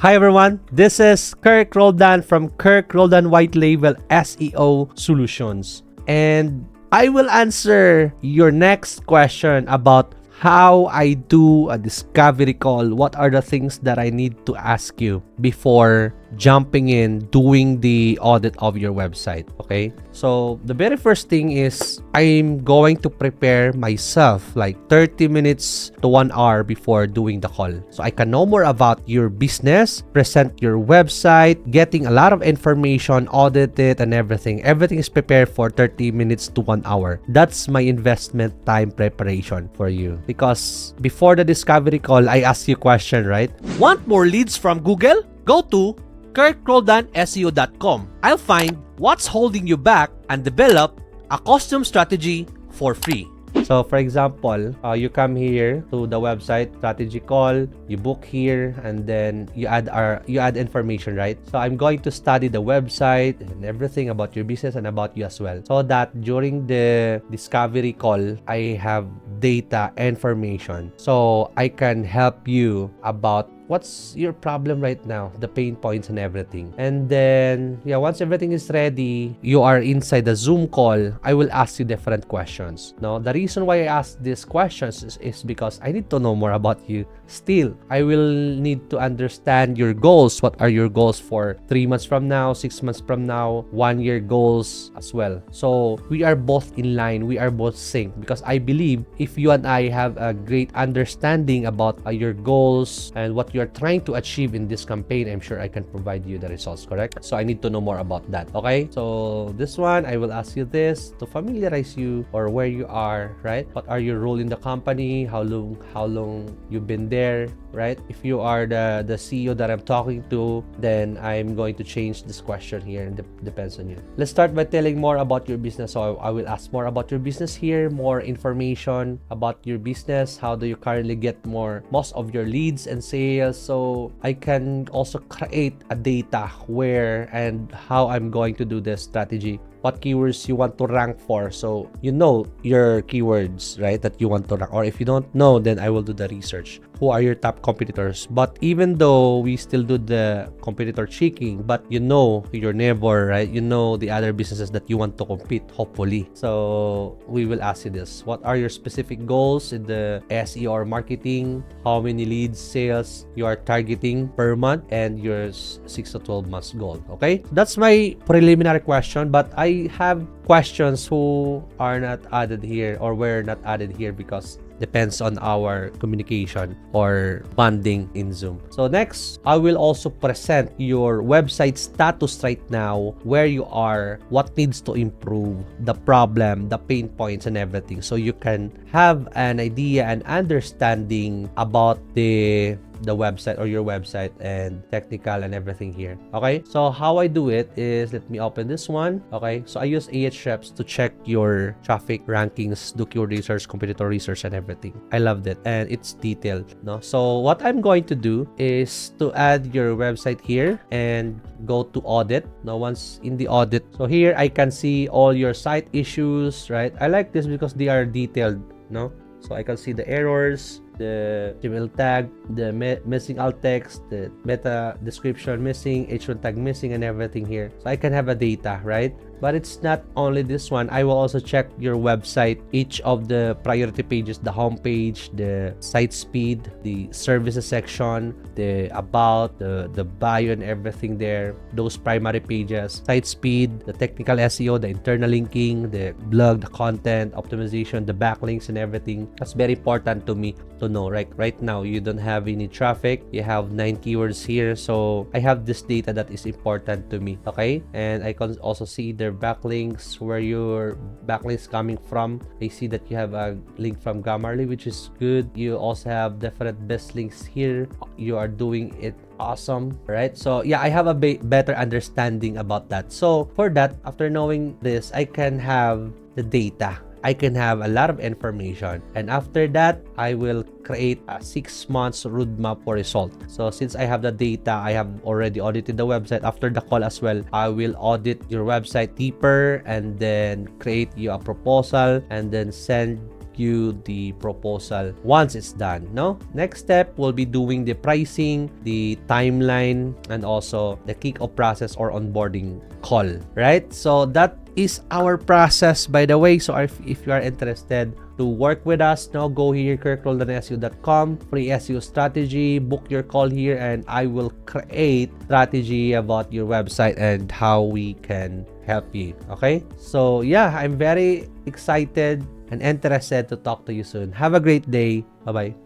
Hi everyone, this is Kherk Roldan from Kherk Roldan White Label SEO Solutions. And I will answer your next question about how I do a discovery call. What are the things that I need to ask you before jumping in doing the audit of your website? Okay, so the very first thing is I'm going to prepare myself like 30 minutes to 1 hour before doing the call, so I can know more about your business, present your website, getting a lot of information, audit it, and everything is prepared for 30 minutes to 1 hour. That's my investment time preparation for you, because before the discovery call I ask you question, right? Want more leads from Google? Go to KherkRoldanSEO.com. I'll find what's holding you back and develop a custom strategy for free. So for example, you come here to the website strategy call, you book here, and then you add information, right? So I'm going to study the website and everything about your business and about you as well, so that during the discovery call I have data information, so I can help you about what's your problem right now, the pain points and everything. And then once everything is ready, you are inside the Zoom call, I will ask you different questions. Now the reason why I ask these questions is because I need to know more about you. Still, I will need to understand your goals. What are your goals for 3 months from now, 6 months from now, 1 year goals as well? So we are both in line, we are both synced, because I believe if you and I have a great understanding about your goals and what you're trying to achieve in this campaign, I'm sure I can provide you the results, correct? So I need to know more about that. Okay, so this one I will ask you this to familiarize you or where you are, right? What are your role in the company? How long you've been there, right? If you are the CEO that I'm talking to, then I'm going to change this question here, and depends on you. Let's start by telling more about your business. So I will ask more about your business here, more information about your business. How do you currently get most of your leads and sales? So I can also create a data where and how I'm going to do this strategy. What keywords you want to rank for, so you know your keywords, right, that you want to rank. Or if you don't know, then I will do the research. Who are your top competitors? But even though we still do the competitor checking, but you know your neighbor, right? You know the other businesses that you want to compete, hopefully. So we will ask you this: what are your specific goals in the SEO or marketing? How many leads, sales you are targeting per month, and your 6 to 12 months goal? Okay, that's my preliminary question, but I have questions who are not added here or were not added here because depends on our communication or bonding in Zoom. So next, I will also present your website status right now, where you are, what needs to improve, the problem, the pain points, and everything, so you can have an idea and understanding about the website or your website and technical and everything here. Okay, so how I do it is, let me open this one. Okay, so I use Ahrefs to check your traffic rankings, do keyword research, competitor research, and everything. I loved it, and it's detailed, no? So what I'm going to do is to add your website here and go to audit. Now once in the audit, so here I can see all your site issues, right? I like this because they are detailed, no? So I can see the errors, the HTML tag, the missing alt text, the meta description missing, H1 tag missing, and everything here. So I can have a data, right? But it's not only this one. I will also check your website, each of the priority pages, the home page, the site speed, the services section, the about, the bio, and everything there. Those primary pages, site speed, the technical SEO, the internal linking, the blog, the content optimization, the backlinks, and everything. That's very important to me to know. Right now, you don't have any traffic. You have 9 keywords here. So I have this data that is important to me. Okay, and I can also see their backlinks, where your backlinks coming from. I see that you have a link from Grammarly, which is good. You also have different best links here. You are doing it awesome, right? So yeah, I have a better understanding about that. So for that, after knowing this, I can have the data. I can have a lot of information, and after that I will create a 6 months roadmap for result. So since I have the data, I have already audited the website. After the call as well, I will audit your website deeper and then create you a proposal and then send you the proposal once it's done. No, next step will be doing the pricing, the timeline, and also the kick-off process or onboarding call, right? So that is our process, by the way. So if you are interested to work with us, now go here, kherkroldanseo.com, free SEO strategy, book your call here, and I will create strategy about your website and how we can help you. Okay, so yeah, I'm very excited and interested to talk to you soon. Have a great day. Bye bye.